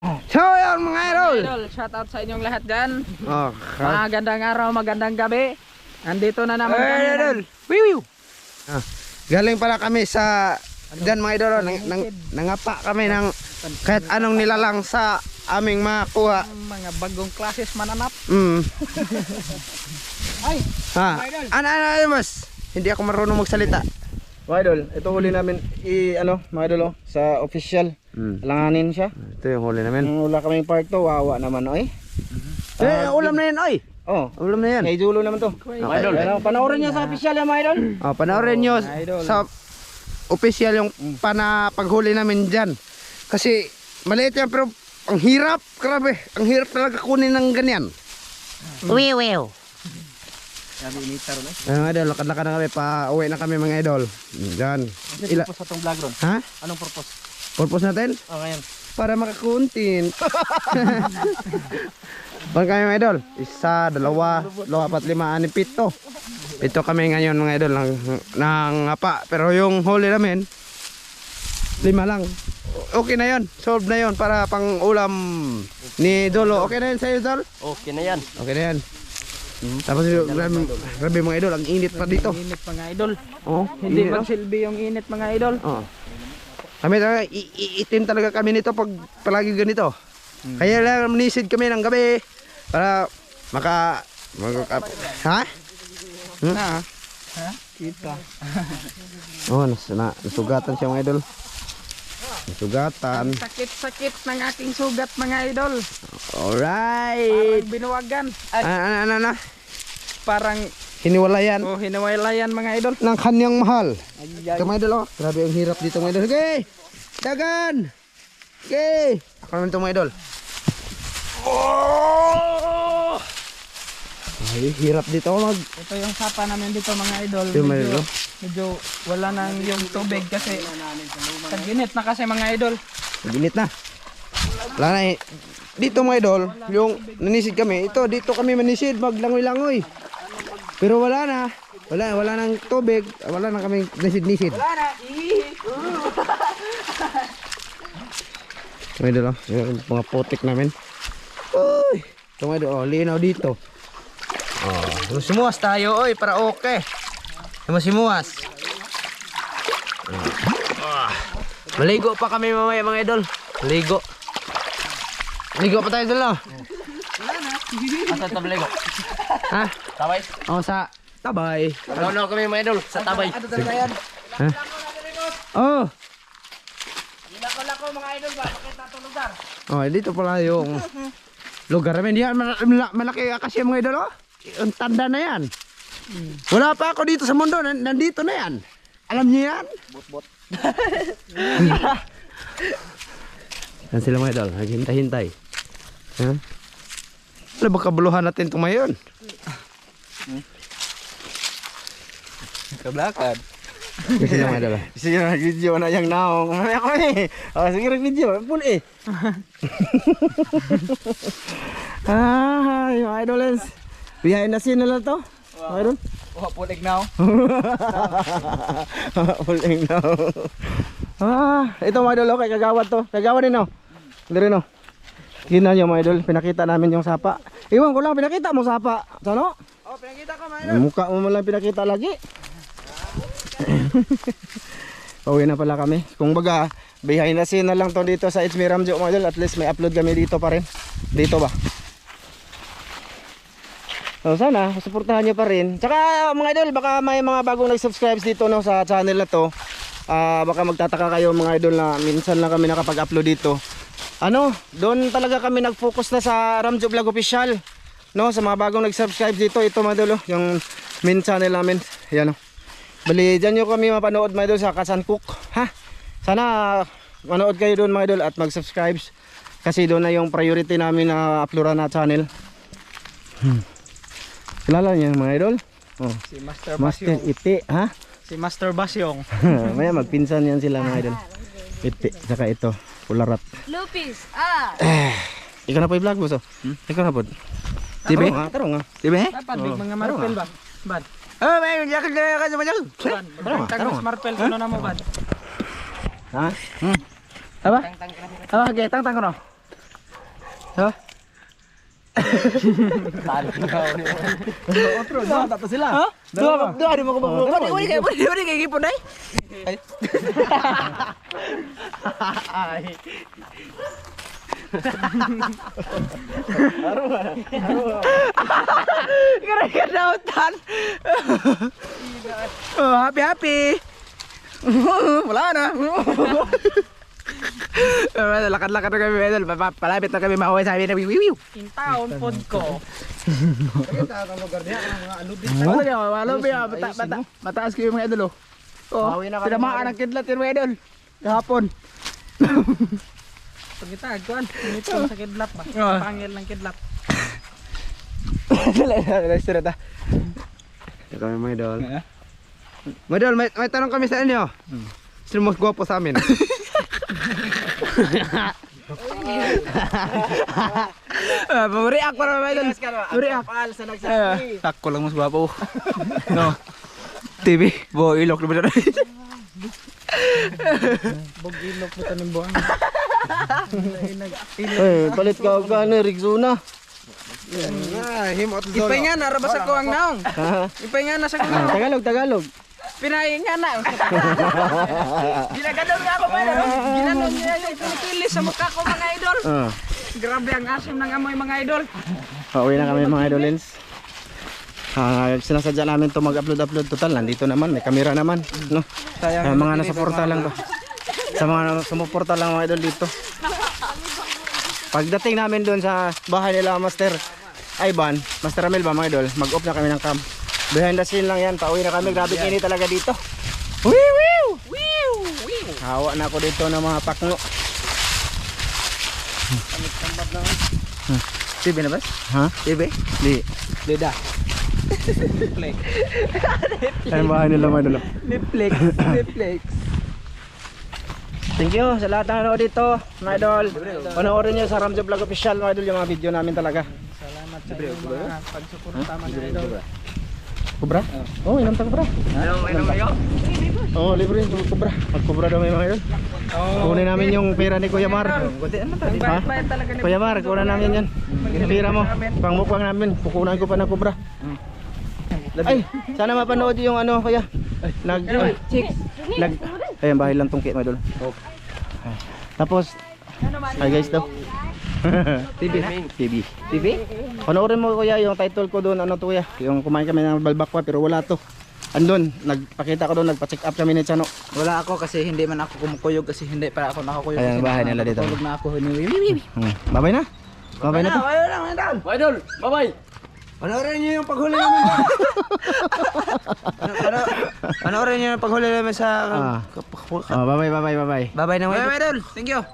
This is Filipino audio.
So yun mga idol, shout out sa inyong lahat dyan. oh, Magandang araw, magandang gabi. Nandito na naman kami idol. Galing pala kami sa dyan mga idol, nangapa kami ng kahit anong nilalang sa aming makuha. mga bagong classes mananap. Ay, ano mas? Hindi ako marunong magsalita. Mga idol, ito huli namin mga idol sa official. Langanin siya. Ito yung huli namin. Wala kaming part to, wawa naman oy. Ulam na yan oy. Oh, Ulam na yan. kay Julo naman to. Mga idol, panoorin niyo sa official yan mga idol. Oh, panoorin nyo sa official yung paghuli namin dyan. Kasi maliit yan pero ang hirap, grabe. Ang hirap talaga kunin ng ganyan. Mga idol, lakad-lakad na kami, pa-uwi na kami mga idol. Diyan. Anong purpose itong vlog ron? Ha? Anong purpose? Purpose natin? Oh, ngayon. Para makakontent. Pag kami mga idol, 1, 2, 3, 4, 5, 6, 7. Pito kami ngayon mga idol ng apa. Pero yung huli namin, 5 lang. Okay na yun, solve na yun para pang ulam ni Dolo. Okay na yun sa'yo Dol? Okay na yan. Okay na yan. Tapos grabe mga idol, ang init pa dito. Init mga idol. Oh, Hindi init, magsilbi yung init mga idol. oh. Kami talaga, iitim talaga kami nito pag palagi ganito. Kaya lang manisid kami ng gabi para ha? Ha? Kita. Oh, nasugatan siya mga idol. Nasugatan. Sakit-sakit ng aking sugat mga idol. Alright. Parang binuwagan. Ano? Parang Hiniwalayan hinawilayan mga idol. ng kanyang mahal. Ito mga idol, oh. Grabe ang hirap dito mga idol. Okay! Dagan! Okay! Ako naman ito mga idol. Oh! Ay, hirap dito mag... Ito yung sapa namin dito mga idol. Ito mga idol. Medyo wala nang yung tubig kasi tag-init na kasi mga idol. Ginit na. Wala na eh. Dito mga idol, yung nanisid kami. Ito, dito kami manisid, maglangoy-langoy. Pero wala na. Wala nang tubig. Wala na kaming nisid-nisid. Wala na. Mga idol, oh. Yung mga putik namin. Uy! Ito mga idol, oh. Linaw dito. Oh. Simuwas tayo, oy. Para okay. Simuwas. Maligo pa kami mamaya mga idol. Maligo. Maligo pa tayo dun, no? Asa ito maligo? Ha? Tabay? Oh, sa tabay. Ano kami mga idol? Sa tabay. Ha? Oh! Lako-lako mga idol ba? Pakita itong lugar. Oh, dito pala yung lugar namin. Yan, malaki kasi mga idol, oh. Ang tanda na yan. Wala pa ako dito sa mundo. Nandito na yan. Alam niyo yan? Bot-bot. Yan sila mga idol. Naghintay-hintay. Ha? Ano ba kabuluhan natin tumayon? Kablakad. Kasi mga idol. Sige na video na yung naong. Mamaya kami. Sige na video. Pul eh. Yung idolens. Biyahin na sino lang to? Mga idol? Pulig na Uling na. Ito mga idol, okay, kagawad to. Kagawad din, no? Hindi rin, no? Tingnan nyo mga idol, pinakita namin yung sapa. Iwan ko lang, pinakita mo sapa. Sano? Oh, pinakita ko mga idol. Mukha mo lang pinakita lagi. Pauwi na pala kami. Kung baga, behind the scene na lang to dito sa It's Me Ramjo mga idol. At least may upload kami dito pa rin. Dito ba? So sana, suportahan nyo pa rin. Tsaka mga idol, baka may mga bagong nag-subscribe dito, no, sa channel na to. Baka magtataka kayo mga idol na minsan lang kami nakapag-upload dito. Doon talaga kami nag-focus na sa Ramjo Vlog Official, no, sa mga bagong nag-subscribe dito. Ito mga idol, yung main channel namin. Yan, no. Bali, dyan nyo kami mapanood mga idol sa Kasan Cook. Ha? Sana manood kayo doon mga idol at mag-subscribe. Kasi doon na yung priority namin na uploadan na channel. Kilala niyo mga idol? Oh. Si Master Master Basyong. Iti, ha? Si Master Basyong. Maya magpinsan yan sila mga idol. Iti, saka ito, Pularat. Lupis, Ikaw na po i-vlog mo so? Ikaw na po. Tibe? Tarong nga. Tibe? Dapat big mga marpel ba? Bad. May yakag na yakag naman yan. Bad. Tagos marpel kuno na mo bad. Ha? Aba? Okay, tang ko no. Ha? Otro, dapat sila. Ha? Dalawa. Doa di mo ko ba? Wala kay gipon dai. Kira ka dautan. Oh, happy. Wala na. Lakad-lakad na kami, idol. Palapit na kami mauwi sa amin na wiwiw. Intaon pod ko. Wala niya, wala ba? Mataas kayo mga idol. Oh, Bawi na kami, tinamaan mga ang kidlat yun mga idol. Kahapon. Pag kita agkuan, nito sa kidlat ba? Oh. Pangil ng kidlat. Surat ah. Ito kami mga idol. Mga idol, may tanong kami sa inyo. Sino mas gwapo sa amin? React pa naman mga idol. React. Sa nagsabi. Sakko lang mas gwapo. No. TV, bo ilok naman na. Bog ilok mo tanim buwan. Palit ka og ano, Rigzona. Himot Ipay nga na, rabas ako ang naong. Ipay nga na sa kuno. Tagalog. Pinahin nga na. Ginagadol nga ako mga idol. Ginanon niya yung pinipilis sa mukha ko mga idol. Grabe ang asim ng amoy mga idol. Pauwi na kami mga idolins. Sinasadya namin to mag-upload. Total, nandito naman, may camera naman. No? Mga nasuporta lang to. Sa mga sumuporta lang mga idol dito. Pagdating namin doon sa bahay nila Master Ivan, Master Amel ba mga idol, mag-off na kami ng cam. Behind the scene lang yan, pauwi na kami. Grabe init talaga dito. Wiwiw! Hawa na ako dito ng mga pakno. TV na ba? Ha? TV? Di. Leda. Ay, bahay nila mga idol. Netflix. Thank you sa lahat ng nanood dito, mga idol. Panoorin nyo sa Ramjo Vlog Official, mga idol, yung mga video namin talaga. Salamat sa iyong mga pagsuporta mga idol. Kubra? Oo, inom ta kubra. Inom kayo? Oo, libre yung kubra. Magkubra daw may mga idol. Kunin namin yung pera ni Kuya Mar. Ano Ha? bayad talaga ni Kuya Mar, kunin namin yan. Yung pera mo, pangmukwang namin. Kukunan ko pa ng kubra. Ay, sana mapanood yung ano, Kuya. Ayan, bahay lang tungki, mga idol. Tapos, hi guys daw. TV. Panoorin mo kuya yung title ko doon, ano to kuya, yung kumain kami ng balbakwa pero wala to. Andun, nagpakita ko doon, nagpa-check up kami ni Chano. Wala ako kasi hindi man ako kumukuyog kasi hindi pa ako nakakuyog. Ayan, kasi bahay nila dito. Tulog na ako. Babay na? Babay na to? Idol, bye-bye. Panoorin niyo yung paghuli namin. Panoorin niyo yung paghuli namin sa... Bye-bye. Bye bye na mga idol. Thank you.